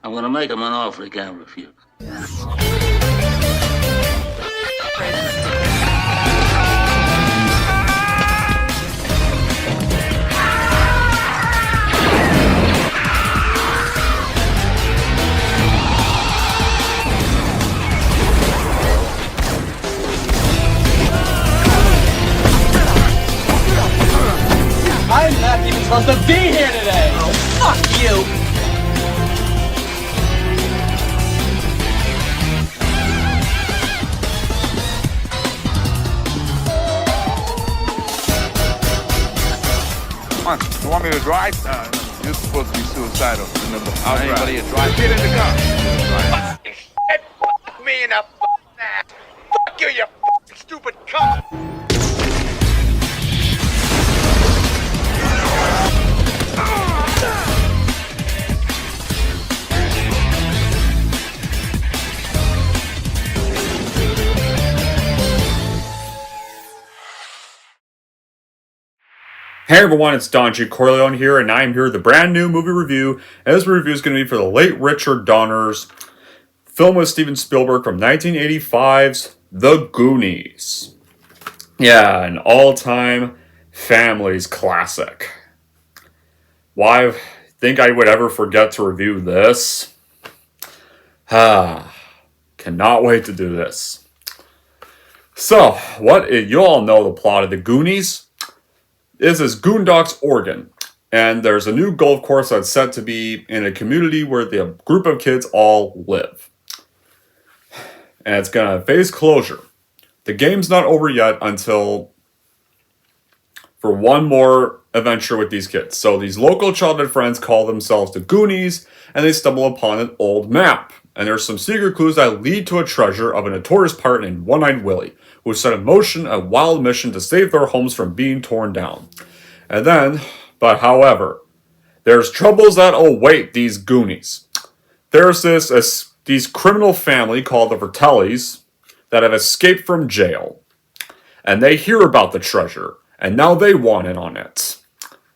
I'm gonna make him an offer he can't refuse. I'm not even supposed to be here today! Oh, fuck you! Come on, you want me to drive? You're supposed to be suicidal. Remember, I'll Anybody drive. a drive? Get in the car. Fuck me in the ass. Fuck you, you fucking stupid cunt. Hey everyone, it's Don G. Corleone here, and I'm here with a brand new movie review. And this review is going to be for the late Richard Donner's film with Steven Spielberg from 1985's The Goonies. Yeah, an all-time families classic. Why think I would ever forget to review this? Cannot wait to do this. So, you all know the plot of The Goonies. This is Goondocks, Oregon, and there's a new golf course that's set to be in a community where the group of kids all live. And it's going to face closure. The game's not over yet until for one more adventure with these kids. So these local childhood friends call themselves the Goonies, and they stumble upon an old map. And there's some secret clues that lead to a treasure of a notorious pirate named One-Eyed Willie, who set in motion a wild mission to save their homes from being torn down. And then, however, there's troubles that await these Goonies. There's these criminal family called the Vertellis that have escaped from jail. And they hear about the treasure, and now they want in on it.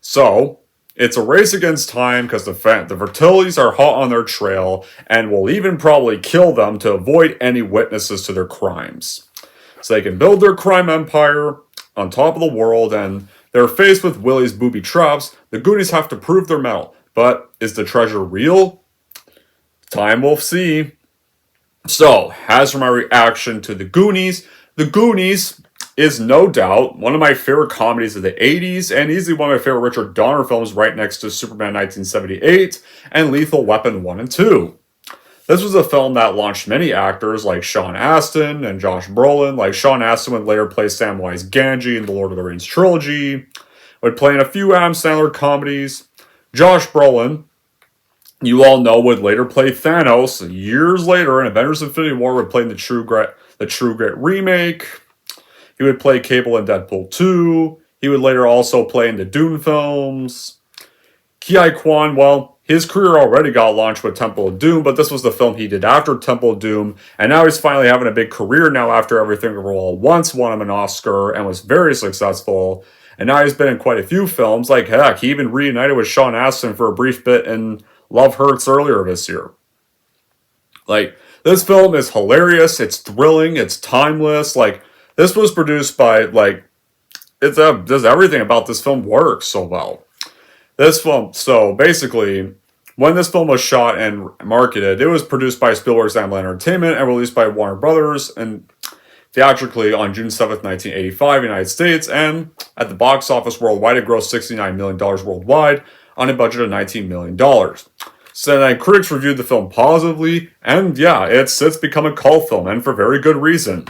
So, it's a race against time because the Vertillis are hot on their trail and will even probably kill them to avoid any witnesses to their crimes. So they can build their crime empire on top of the world, and they're faced with Willie's booby traps. The Goonies have to prove their mettle. But is the treasure real? Time will see. So, as for my reaction to The Goonies is no doubt one of my favorite comedies of the 80s and easily one of my favorite Richard Donner films, right next to Superman 1978 and Lethal Weapon 1 and 2. This was a film that launched many actors like Sean Astin and Josh Brolin. Like Sean Astin would later play Samwise Gamgee in the Lord of the Rings trilogy, would play in a few Adam Sandler comedies. Josh Brolin, you all know, would later play Thanos years later in Avengers Infinity War, would play in the True Grit remake. He would play Cable in Deadpool 2. He would later also play in the Dune films. Ki Kwan, well, his career already got launched with Temple of Doom, but this was the film he did after Temple of Doom, and now he's finally having a big career now after Everything Everywhere All at Once won him an Oscar and was very successful. And now he's been in quite a few films, like heck, he even reunited with Sean Astin for a brief bit in Love Hurts earlier this year. Like, this film is hilarious, it's thrilling, it's timeless, this was produced by, does everything about this film work so well. This film, so basically, when this film was shot and marketed, it was produced by Spielberg's Amblin Entertainment and released by Warner Brothers and theatrically on June 7th, 1985 in the United States, and at the box office worldwide, it grossed $69 million worldwide on a budget of $19 million. So then critics reviewed the film positively, and yeah, it's become a cult film, and for very good reason.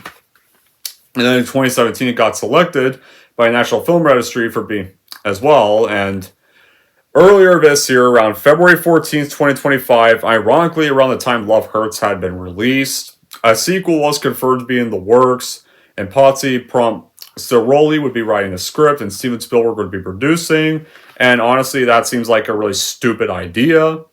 And then in 2017, it got selected by National Film Registry for being as well. And earlier this year, around February 14th, 2025, ironically around the time Love Hurts had been released, a sequel was confirmed to be in the works. And Patsy Stiroli would be writing the script, and Steven Spielberg would be producing. And honestly, that seems like a really stupid idea,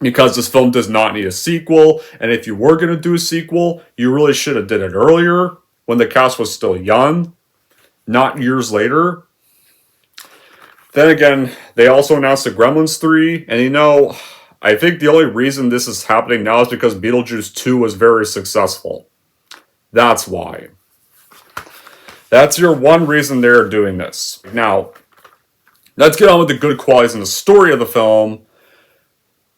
because this film does not need a sequel. And if you were going to do a sequel, you really should have did it earlier, when the cast was still young, not years later. Then again, they also announced the Gremlins 3, and I think the only reason this is happening now is because Beetlejuice 2 was very successful. That's why. That's your one reason they're doing this. Now, let's get on with the good qualities and the story of the film.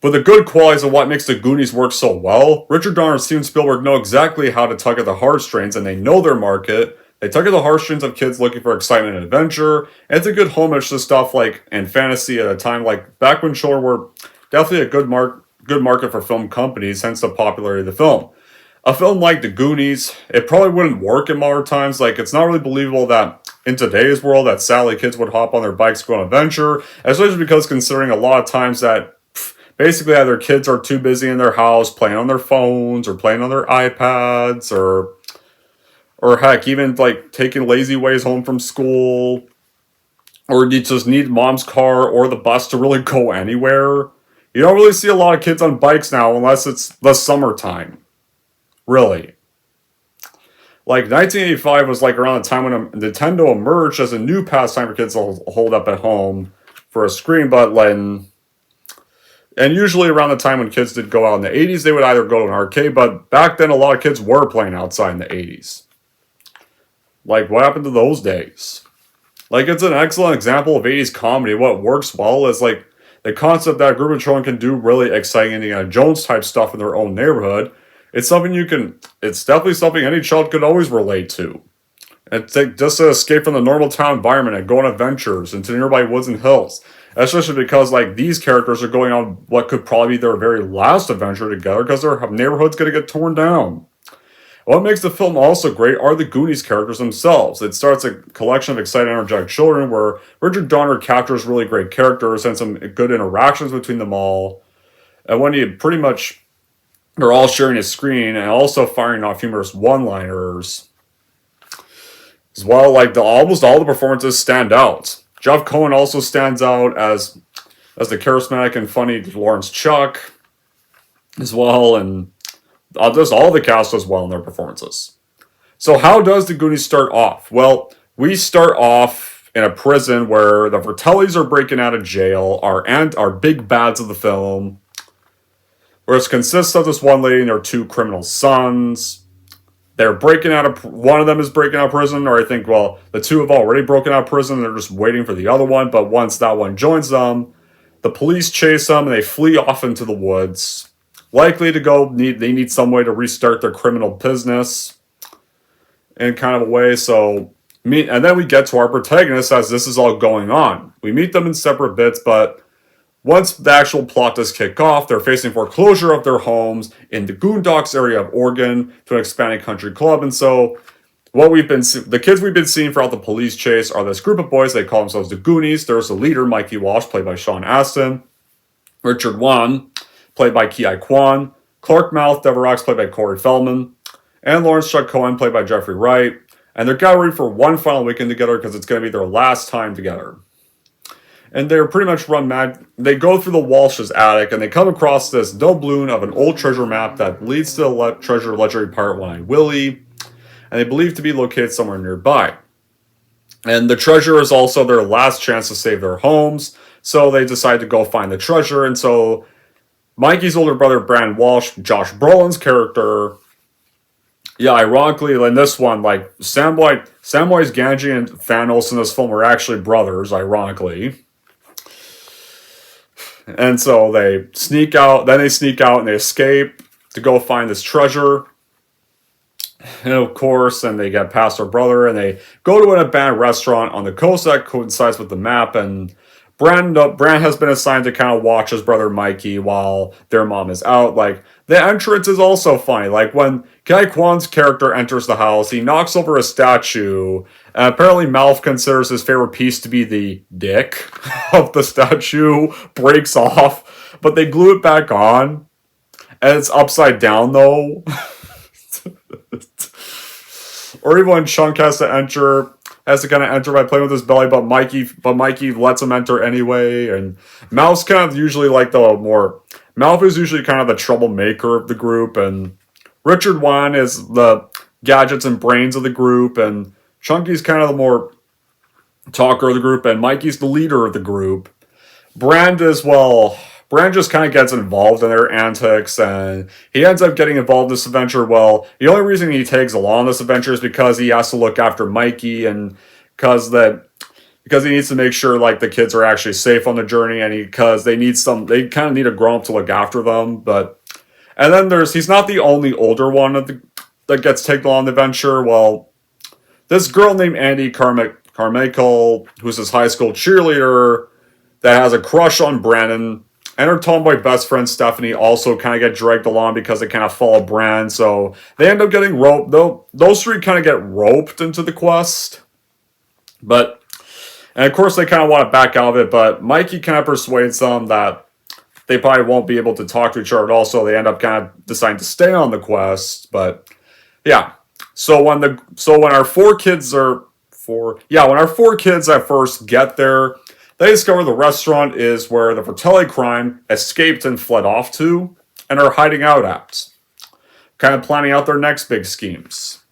But the good qualities of what makes the Goonies work so well, Richard Donner and Steven Spielberg know exactly how to tug at the heartstrings, and they know their market. They tug at the heartstrings of kids looking for excitement and adventure, and it's a good homage to stuff like and fantasy at a time like back when children were definitely a good market for film companies, hence the popularity of the film. A film like The Goonies, it probably wouldn't work in modern times. Like, it's not really believable that in today's world that sadly kids would hop on their bikes, go on an adventure, especially because considering a lot of times that basically either kids are too busy in their house playing on their phones or playing on their iPads or heck, even like taking lazy ways home from school, or you just need mom's car or the bus to really go anywhere. You don't really see a lot of kids on bikes now unless it's the summertime. Really. Like 1985 was like around the time when Nintendo emerged as a new pastime for kids to hold up at home for a screen, but and usually around the time when kids did go out in the 80s, they would either go to an arcade, but back then a lot of kids were playing outside in the 80s. Like, what happened to those days? Like, it's an excellent example of 80s comedy. What works well is, like, the concept that a group of children can do really exciting Indiana Jones-type stuff in their own neighborhood. It's definitely something any child could always relate to. It's like just to escape from the normal town environment and go on adventures into nearby woods and hills. Especially because, like, these characters are going on what could probably be their very last adventure together because their neighborhood's going to get torn down. What makes the film also great are the Goonies characters themselves. It starts a collection of exciting, energetic children where Richard Donner captures really great characters and some good interactions between them all. And when you pretty much are all sharing a screen and also firing off humorous one-liners as well, like almost all the performances stand out. Jeff Cohen also stands out as the charismatic and funny Lawrence Chuck as well, and just all the cast as well in their performances. So how does the Goonies start off? Well, we start off in a prison where the Fratellis are breaking out of jail, our big bads of the film, where it consists of this one lady and their two criminal sons. They're breaking out of, one of them is breaking out of prison, or I think, well, the two have already broken out of prison, they're just waiting for the other one, but once that one joins them, the police chase them and they flee off into the woods. Likely to they need some way to restart their criminal business in kind of a way, and then we get to our protagonists as this is all going on. We meet them in separate bits, but once the actual plot does kick off, they're facing foreclosure of their homes in the Boondocks area of Oregon to an expanding country club. And so the kids we've been seeing throughout the police chase are this group of boys. They call themselves the Goonies. There's the leader, Mikey Walsh, played by Sean Astin. Richard Wan, played by Ki Kwan. Clark Mouth Devereaux, played by Corey Feldman. And Lawrence Chuck Cohen, played by Jeffrey Wright. And they're gathering for one final weekend together because it's going to be their last time together. And they're pretty much run mad. They go through the Walsh's attic and they come across this doubloon of an old treasure map that leads to the treasure legendary pirate One-Eyed Willie, and they believe to be located somewhere nearby. And the treasure is also their last chance to save their homes, so they decide to go find the treasure. And so Mikey's older brother, Brandon Walsh, Josh Brolin's character, ironically, in this one, like Samwise Gamgee and Thanos in this film are actually brothers, ironically. And so they sneak out and they escape to go find this treasure. And of course, and they get past their brother and they go to an abandoned restaurant on the coast that coincides with the map. And Brand has been assigned to kind of watch his brother Mikey while their mom is out. Like, the entrance is also funny. Like, when Kai Kwan's character enters the house, he knocks over a statue, and apparently Malf considers his favorite piece to be the dick of the statue, breaks off, but they glue it back on, and it's upside down, though. Or even when Chunk has to kind of enter by playing with his belly, but Mikey lets him enter anyway. And Malf is usually kind of the troublemaker of the group, and Richard Wan is the gadgets and brains of the group, and Chunky's kind of the more talker of the group, and Mikey's the leader of the group. Brand is, Bran just kind of gets involved in their antics, and he ends up getting involved in this adventure. Well, the only reason he tags along this adventure is because he has to look after Mikey, and because he needs to make sure like the kids are actually safe on the journey, and because they kind of need a grown up to look after them. And then he's not the only older one that gets taken along the adventure. Well, this girl named Andy Carmichael, who's his high school cheerleader, that has a crush on Brandon, and her tomboy best friend Stephanie also kind of get dragged along because they kind of follow Bran. So they end up getting roped. Those three kind of get roped into the quest. And of course they kind of want to back out of it, but Mikey kind of persuades them that they probably won't be able to talk to each other at all, so they end up kind of deciding to stay on the quest. But yeah. So when our four kids at first get there, they discover the restaurant is where the Fratelli crime escaped and fled off to, and are hiding out at. Kind of planning out their next big schemes.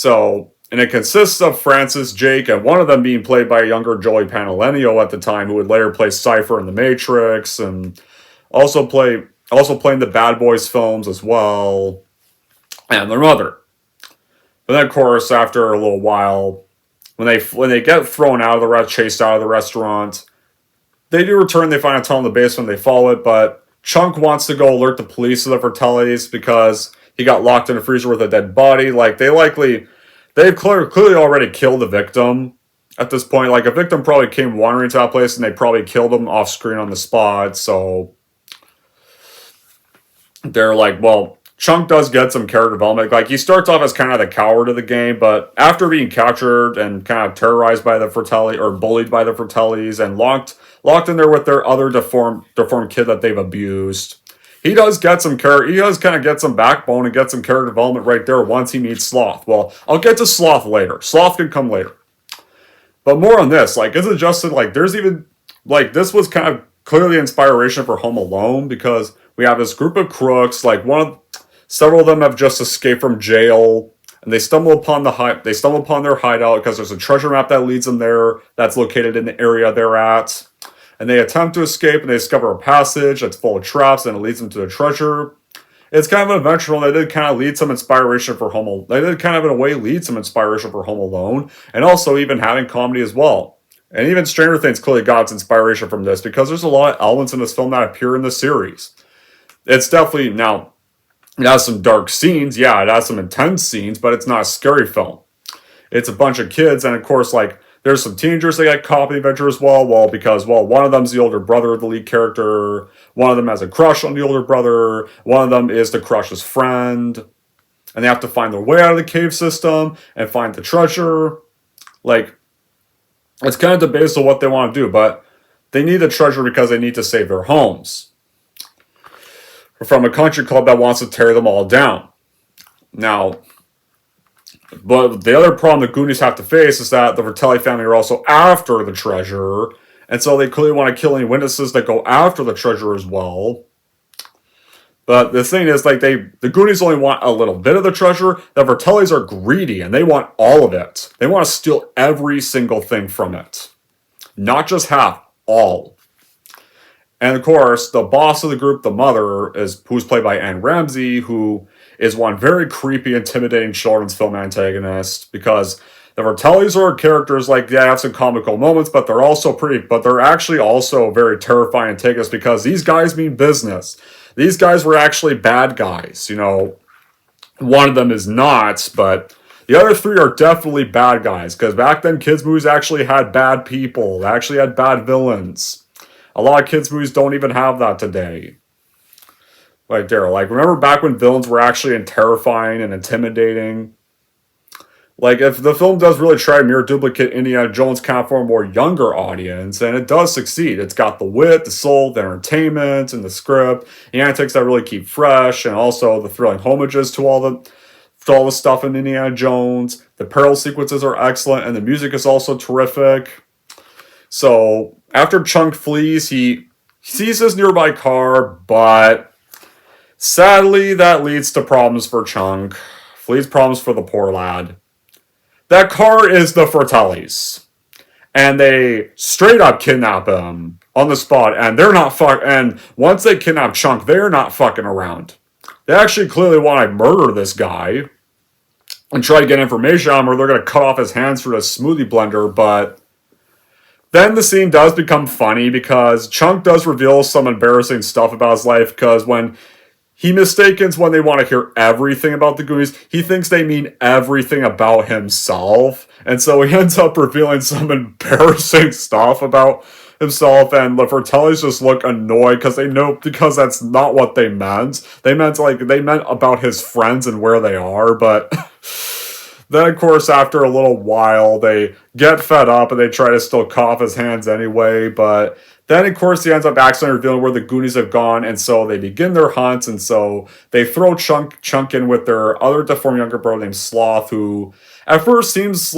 And it consists of Francis, Jake, and one of them being played by a younger Joey Pantoliano at the time, who would later play Cypher in The Matrix, and also playing the Bad Boys films as well, and their mother. But then, of course, after a little while, when they get thrown out of chased out of the restaurant, they do return. They find a tunnel in the basement. They follow it, but Chunk wants to go alert the police of the Fratellis because he got locked in a freezer with a dead body. Like they've clearly already killed the victim at this point. Like a victim probably came wandering to that place, and they probably killed him off screen on the spot. So they're like, well. Chunk does get some character development. Like, he starts off as kind of the coward of the game, but after being captured and kind of terrorized by the Fratelli, or bullied by the Fratellis, and locked in there with their other deformed kid that they've abused, he does get some character. He does kind of get some backbone and get some character development right there once he meets Sloth. Well, I'll get to Sloth later. Sloth can come later. But more on this. Like, it's adjusted. Like, there's even like this was kind of clearly inspiration for Home Alone, because we have this group of crooks. Like several of them have just escaped from jail, and they stumble upon their hideout because there's a treasure map that leads them there that's located in the area they're at. And they attempt to escape, and they discover a passage that's full of traps, and it leads them to the treasure. It's kind of an adventure, and they did kind of lead some inspiration for Home Alone. They did kind of, in a way, lead some inspiration for Home Alone, and also even having comedy as well. And even Stranger Things clearly got its inspiration from this, because there's a lot of elements in this film that appear in the series. It's definitely, now, it has some dark scenes, yeah, it has some intense scenes, but it's not a scary film. It's a bunch of kids, and of course, like, there's some teenagers that get caught in the adventure as well, because one of them's the older brother of the lead character, one of them has a crush on the older brother, one of them is the crush's friend, and they have to find their way out of the cave system and find the treasure. Like, it's kind of debatable what they want to do, but they need the treasure because they need to save their homes from a country club that wants to tear them all down. Now, but the other problem the Goonies have to face is that the Fratelli family are also after the treasure, and so they clearly want to kill any witnesses that go after the treasure as well. But the thing is, like, the Goonies only want a little bit of the treasure. The Fratellis are greedy, and they want all of it. They want to steal every single thing from it. Not just half, all. And of course, the boss of the group, the mother, who's played by Anne Ramsey, who is one very creepy, intimidating children's film antagonist, because the Fratellis are characters, like, they have some comical moments, but they're actually also very terrifying antagonists, because these guys mean business. These guys were actually bad guys, One of them is not, but the other three are definitely bad guys, because back then, kids' movies actually had bad people. They actually had bad villains. A lot of kids' movies don't even have that today. Like, Daryl, like, remember back when villains were actually terrifying and intimidating? Like, if the film does really try to mirror duplicate Indiana Jones kind of for a more younger audience, and it does succeed. It's got the wit, the soul, the entertainment, and the script, the antics that really keep fresh, and also the thrilling homages to all the stuff in Indiana Jones. The peril sequences are excellent, and the music is also terrific. So, after Chunk flees, he sees his nearby car, but sadly, that leads to problems for Chunk. Leads problems for the poor lad. That car is the Fratellis. And they straight up kidnap him on the spot, and they're not and once they kidnap Chunk, they're not fucking around. They actually clearly want to murder this guy and try to get information on him, or they're going to cut off his hands through a smoothie blender. But then the scene does become funny because Chunk does reveal some embarrassing stuff about his life, because when he mistakes when they want to hear everything about the Goonies, he thinks they mean everything about himself. And so he ends up revealing some embarrassing stuff about himself, and the Fratellis just look annoyed because that's not what they meant. They meant about his friends and where they are, but then of course after a little while they get fed up and they try to still cut off his hands anyway, but then of course he ends up accidentally revealing where the Goonies have gone, and so they begin their hunts, and so they throw Chunk in with their other deformed younger brother named Sloth, who at first seems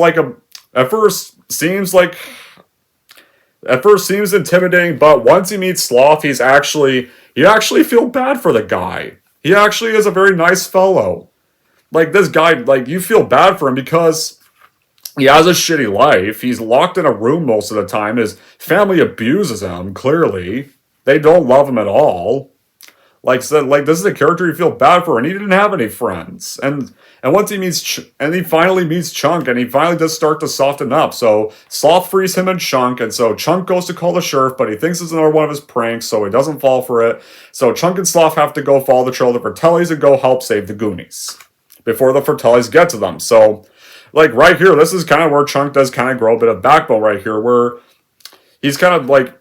intimidating, but once he meets Sloth, you actually feel bad for the guy. He actually is a very nice fellow. Like, this guy, like, you feel bad for him because he has a shitty life. He's locked in a room most of the time. His family abuses him, clearly. They don't love him at all. Like this is a character you feel bad for, and he didn't have any friends. And once he finally meets Chunk, and he finally does start to soften up. So Sloth frees him and Chunk, and so Chunk goes to call the sheriff, but he thinks it's another one of his pranks, so he doesn't fall for it. So Chunk and Sloth have to go follow the trail of the Fratellis and go help save the Goonies before the Fratellis get to them. So, like, right here, this is kind of where Chunk does kind of grow a bit of backbone right here, where it's kind of like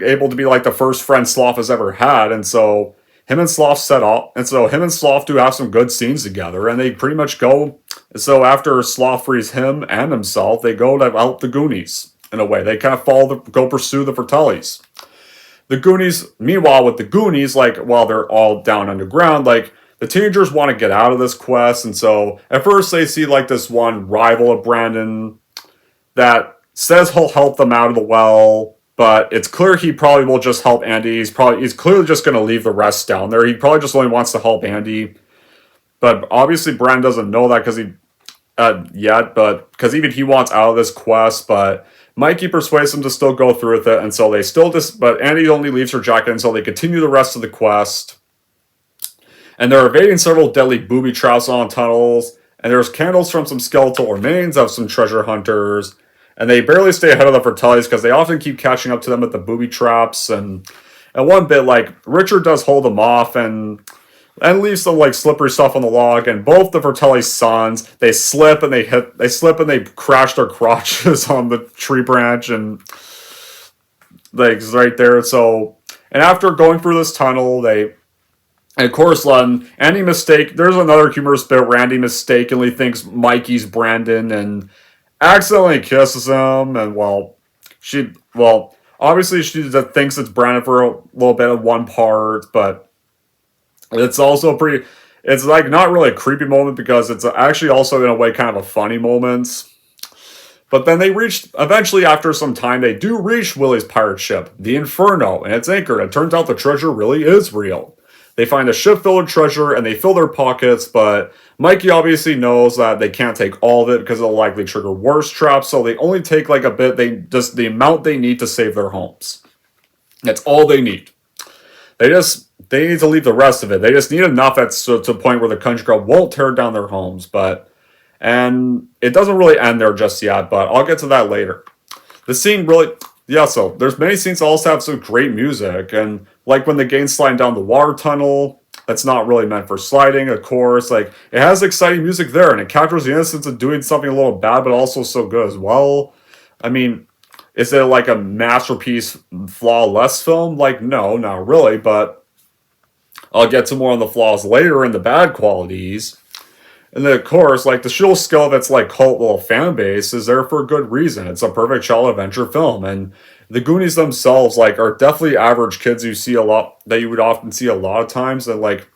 able to be like the first friend Sloth has ever had, and so him and Sloth set off, and so him and Sloth do have some good scenes together, and they pretty much go, so after Sloth frees him and himself, they go to help the Goonies, in a way. They kind of go pursue the Fratellis. The Goonies, meanwhile with the Goonies, like, while they're all down underground, like, the teenagers want to get out of this quest, and so at first they see like this one rival of Brandon that says he'll help them out of the well, but it's clear he probably will just help Andy. He's clearly just going to leave the rest down there. He probably just only wants to help Andy. But obviously Brandon doesn't know that because even he wants out of this quest, but Mikey persuades him to still go through with it, and so but Andy only leaves her jacket, and so they continue the rest of the quest. And they're evading several deadly booby traps on tunnels, and there's candles from some skeletal remains of some treasure hunters. And they barely stay ahead of the Fratellis because they often keep catching up to them with the booby traps. And one bit, like, Richard does hold them off and leaves some, like, slippery stuff on the log. And both the Fratelli's sons, they slip and they crash their crotches on the tree branch. And, like, right there. So, and after going through this tunnel, and of course, there's another humorous bit where Andy mistakenly thinks Mikey's Brandon and accidentally kisses him, and obviously she thinks it's Brandon for a little bit of one part, but it's also it's like not really a creepy moment because it's actually also in a way kind of a funny moment. But then eventually after some time, they do reach Willie's pirate ship, the Inferno, and it's anchored. It turns out the treasure really is real. They find a ship filled with treasure, and they fill their pockets, but Mikey obviously knows that they can't take all of it because it'll likely trigger worse traps, so they only take like a bit, the amount they need to save their homes. That's all they need. They need to leave the rest of it. They just need enough to the point where the country club won't tear down their homes, and it doesn't really end there just yet, but I'll get to that later. The scene really... Yeah, so there's many scenes that also have some great music, and like when the game's sliding down the water tunnel, that's not really meant for sliding, of course. Like, it has exciting music there, and it captures the innocence of doing something a little bad, but also so good as well. I mean, is it like a masterpiece, flawless film? Like, no, not really, but I'll get to more on the flaws later in the bad qualities. And then, of course, like, the show skill of its, like, cult little fan base is there for a good reason. It's a perfect child adventure film. And the Goonies themselves, like, are definitely average kids that you would often see a lot of times. And, like,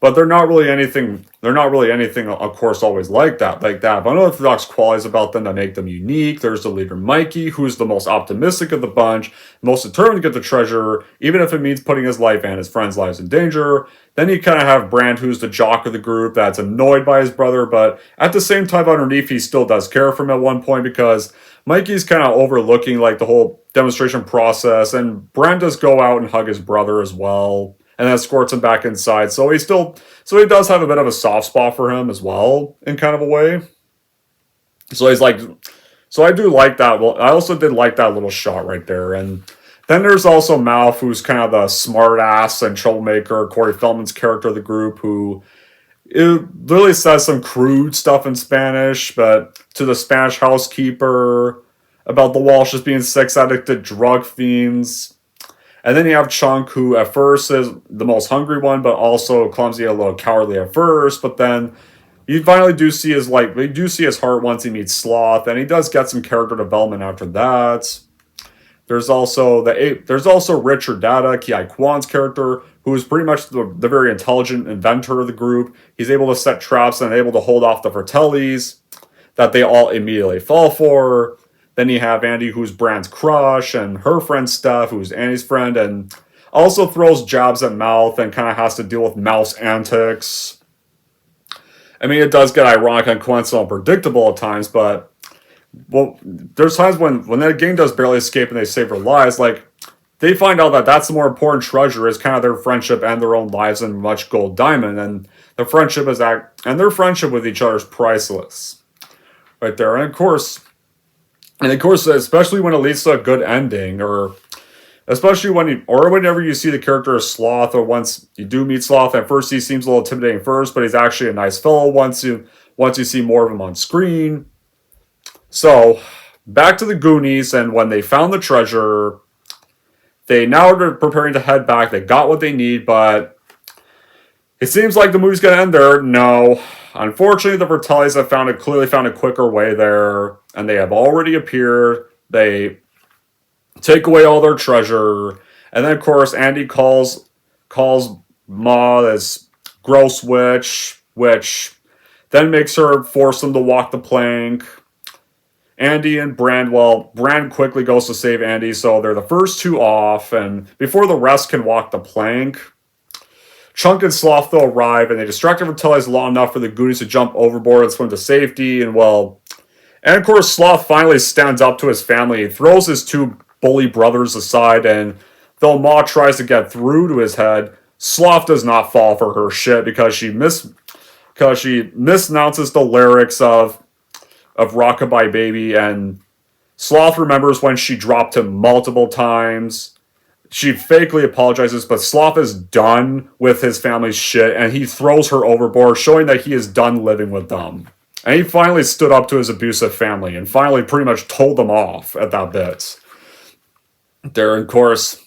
but they're not really anything, of course, always like that. But unorthodox qualities about them that make them unique. There's the leader, Mikey, who's the most optimistic of the bunch, most determined to get the treasure, even if it means putting his life and his friends' lives in danger. Then you kind of have Brand, who's the jock of the group that's annoyed by his brother, but at the same time underneath he still does care for him at one point because Mikey's kind of overlooking like the whole demonstration process, and Brent does go out and hug his brother as well, and then escorts him back inside. So he does have a bit of a soft spot for him as well, in kind of a way. So he's like, so I do like that. Well, I also did like that little shot right there. And then there's also Mouth, who's kind of the smart ass and troublemaker, Corey Feldman's character of the group, who it really says some crude stuff in Spanish, but to the Spanish housekeeper about the Walshes being sex addicted drug fiends. And then you have Chunk, who at first is the most hungry one, but also clumsy, a little cowardly at first. But then you finally do see we do see his heart once he meets Sloth, and he does get some character development after that. There's also Richard Dada, Ki Kwan's character, who is pretty much the very intelligent inventor of the group. He's able to set traps and able to hold off the Fratellis that they all immediately fall for. Then you have Andy, who's Brand's crush, and her friend Steph, who's Andy's friend, and also throws jabs at Mouth and kind of has to deal with Mouth's antics. I mean, it does get ironic and coincidental and predictable at times, but well, there's times when that gang does barely escape and they save their lives, like, they find out that that's the more important treasure is kind of their friendship and their own lives and much gold diamond, and their friendship with each other is priceless. Right there. And of course, especially when it leads to a good ending, or especially whenever you see the character of Sloth, or once you do meet Sloth, at first he seems a little intimidating first, but he's actually a nice fellow once you see more of him on screen. So, back to the Goonies, and when they found the treasure, they now are preparing to head back. They got what they need, but it seems like the movie's going to end there. No. Unfortunately, the Vertellis have clearly found a quicker way there, and they have already appeared. They take away all their treasure, and then, of course, Andy calls Ma this gross witch, which then makes her force them to walk the plank. Andy and Brand quickly goes to save Andy, so they're the first two off, and before the rest can walk the plank, Chunk and Sloth though arrive, and they distract the Vertellis long enough for the Goonies to jump overboard and swim to safety, and of course Sloth finally stands up to his family. He throws his two bully brothers aside, and though Ma tries to get through to his head, Sloth does not fall for her shit because she mispronounces the lyrics of Rockabye Baby, and Sloth remembers when she dropped him multiple times. She fakely apologizes, but Sloth is done with his family's shit, and he throws her overboard, showing that he is done living with them. And he finally stood up to his abusive family, and finally pretty much told them off at that bit. Then, of course,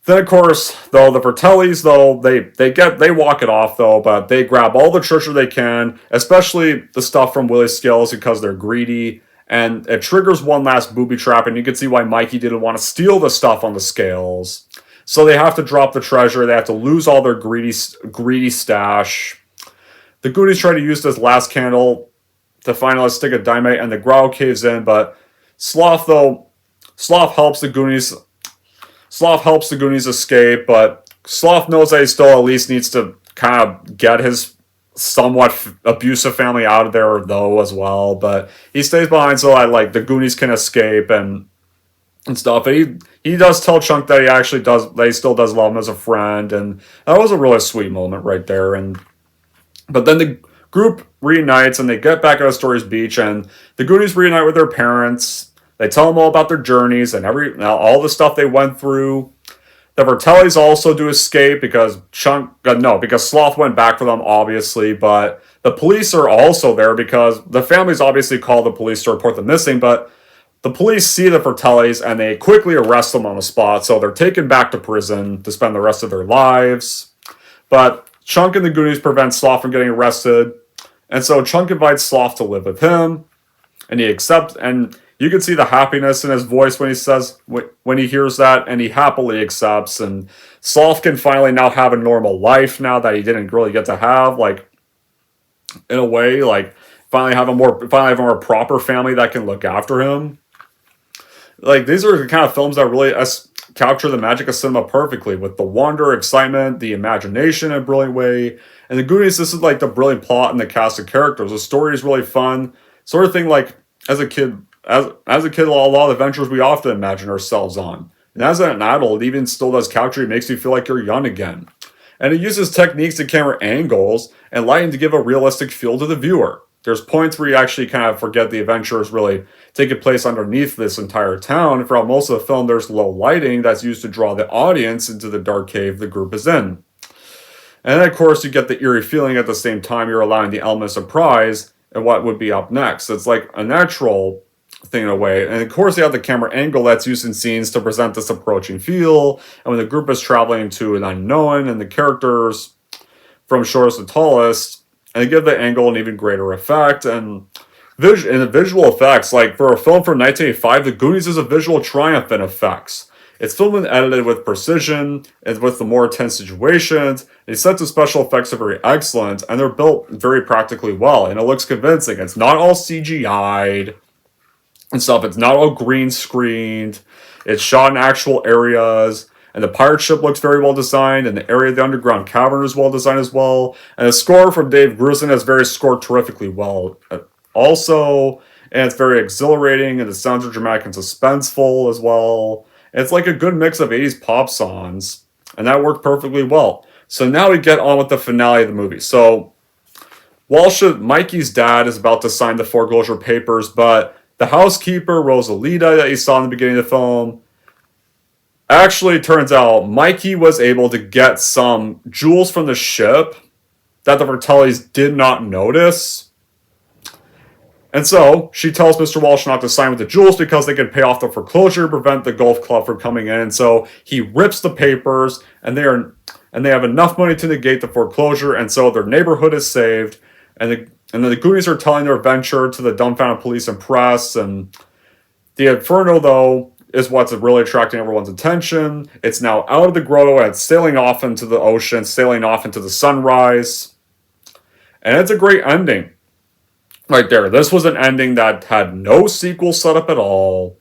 though, the Vertellis, though, they walk it off, though, but they grab all the treasure they can, especially the stuff from Willie's Scales, because they're greedy, and it triggers one last booby trap, and you can see why Mikey didn't want to steal the stuff on the Scales. So they have to drop the treasure, they have to lose all their greedy stash. The Goonies try to use this last candle to finally stick a dynamite, and the growl caves in, but Sloth helps the Goonies escape, but Sloth knows that he still at least needs to kind of get his somewhat abusive family out of there, though, as well. But he stays behind so that, the Goonies can escape and stuff. And he does tell Chunk that he still does love him as a friend, and that was a really sweet moment right there. But then the group reunites, and they get back at Astoria's Beach, and the Goonies reunite with their parents. They tell them all about their journeys and all the stuff they went through. The Vertellis also do escape because Sloth went back for them, obviously, but the police are also there because the families obviously call the police to report them missing, but the police see the Vertellis and they quickly arrest them on the spot, so they're taken back to prison to spend the rest of their lives. But Chunk and the Goonies prevent Sloth from getting arrested, and so Chunk invites Sloth to live with him, and he accepts, and you can see the happiness in his voice when he hears that, and he happily accepts, and Sloth can finally now have a normal life now that he didn't really get to have, in a way, finally have a more proper family that can look after him. These are the kind of films that really capture the magic of cinema perfectly, with the wonder, excitement, the imagination in a brilliant way. And the Goonies, this is the brilliant plot and the cast of characters. The story is really fun. Sort of thing as a kid, as a kid, a lot of adventures we often imagine ourselves on. And as an adult, it even still does capture you, makes you feel like you're young again. And it uses techniques and camera angles and lighting to give a realistic feel to the viewer. There's points where you actually kind of forget the adventure is really taking place underneath this entire town. And throughout most of the film, there's low lighting that's used to draw the audience into the dark cave the group is in. And then, of course, you get the eerie feeling at the same time you're allowing the element of surprise and what would be up next. It's like a natural thing in a way. And of course, you have the camera angle that's used in scenes to present this approaching feel. And when the group is traveling to an unknown and the characters from shortest to tallest, and they give the angle an even greater effect. And in the visual effects, like for a film from 1985, The Goonies is a visual triumph in effects. It's filmed and edited with precision and with the more intense situations. The sets of special effects are very excellent, and they're built very practically well, and it looks convincing. It's not all CGI'd and stuff. It's not all green screened. It's shot in actual areas. And the pirate ship looks very well designed, and the area of the underground cavern is well designed as well. And the score from Dave Grusin has very scored terrifically well also. And it's very exhilarating, and the sounds are dramatic and suspenseful as well. And it's like a good mix of 80s pop songs, and that worked perfectly well. So now we get on with the finale of the movie. So Mikey's dad is about to sign the foreclosure papers, but the housekeeper, Rosalita, that you saw in the beginning of the film, actually, turns out Mikey was able to get some jewels from the ship that the Vertellis did not notice. And so, she tells Mr. Walsh not to sign with the jewels because they can pay off the foreclosure and prevent the golf club from coming in. And so, he rips the papers, and they have enough money to negate the foreclosure, and so their neighborhood is saved. And then the Goonies are telling their adventure to the dumbfounded police and press. And the Inferno, though, is what's really attracting everyone's attention. It's now out of the grotto and it's sailing off into the ocean, sailing off into the sunrise. And it's a great ending. Right there. This was an ending that had no sequel set up at all.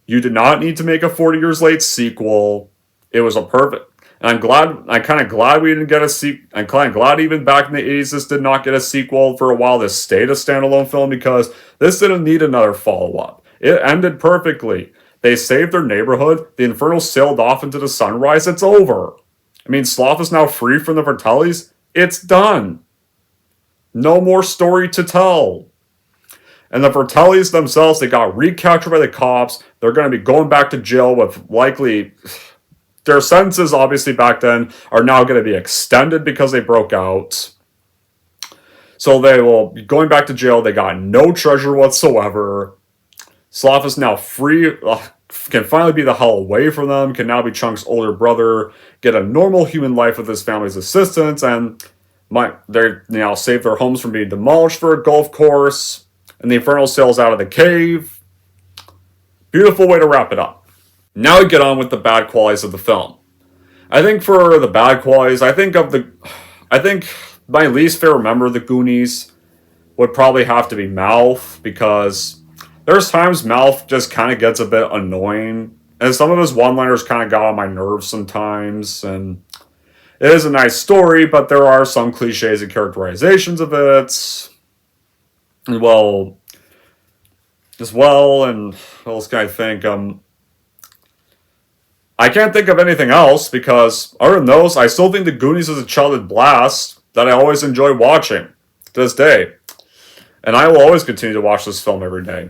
You did not need to make a 40 years late sequel. It was a perfect... And I'm kind of glad we didn't get a sequel. I'm kind of glad even back in the 80s this did not get a sequel for a while. This stayed a standalone film because this didn't need another follow-up. It ended perfectly. They saved their neighborhood. The Inferno sailed off into the sunrise. It's over. I mean, Sloth is now free from the Vertellis. It's done. No more story to tell. And the Vertellis themselves, they got recaptured by the cops. They're going to be going back to jail with likely... Their sentences, obviously, back then are now going to be extended because they broke out. So they will be going back to jail. They got no treasure whatsoever. Sloth is now free, can finally be the hell away from them, can now be Chunk's older brother, get a normal human life with his family's assistance, and they now save their homes from being demolished for a golf course, and the Inferno sails out of the cave. Beautiful way to wrap it up. Now we get on with the bad qualities of the film. I think for the bad qualities, I think my least favorite member of the Goonies would probably have to be Mouth, because there's times Mouth just kind of gets a bit annoying, and some of his one-liners kind of got on my nerves sometimes, and it is a nice story, but there are some cliches and characterizations of it, and what else can I think? I can't think of anything else, because other than those, I still think The Goonies is a childhood blast that I always enjoy watching to this day, and I will always continue to watch this film every day.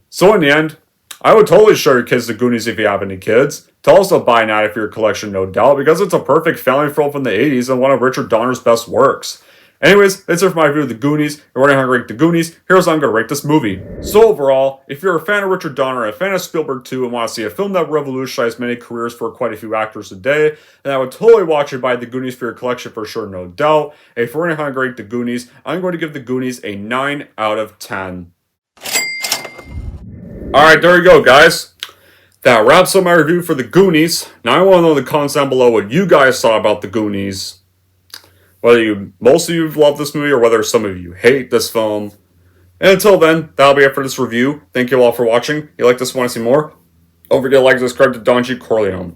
So in the end, I would totally show your kids The Goonies if you have any kids. Tell us to buy an ad for your collection, no doubt, because it's a perfect family film from the 80s and one of Richard Donner's best works. Anyways, that's it for my review of The Goonies. If you're wondering how to rate The Goonies, here's how I'm going to rate this movie. So overall, if you're a fan of Richard Donner and a fan of Spielberg too, and want to see a film that revolutionized many careers for quite a few actors today, then I would totally watch it, buy The Goonies for your collection for sure, no doubt. And if you're wondering how to rate The Goonies, I'm going to give The Goonies a 9 out of 10. Alright, there you go, guys. That wraps up my review for The Goonies. Now I want to know in the comments down below what you guys thought about The Goonies. Whether most of you love this movie or whether some of you hate this film. And until then, that'll be it for this review. Thank you all for watching. If you like this, want to see more? Don't forget to like and subscribe to Don G. Corleone.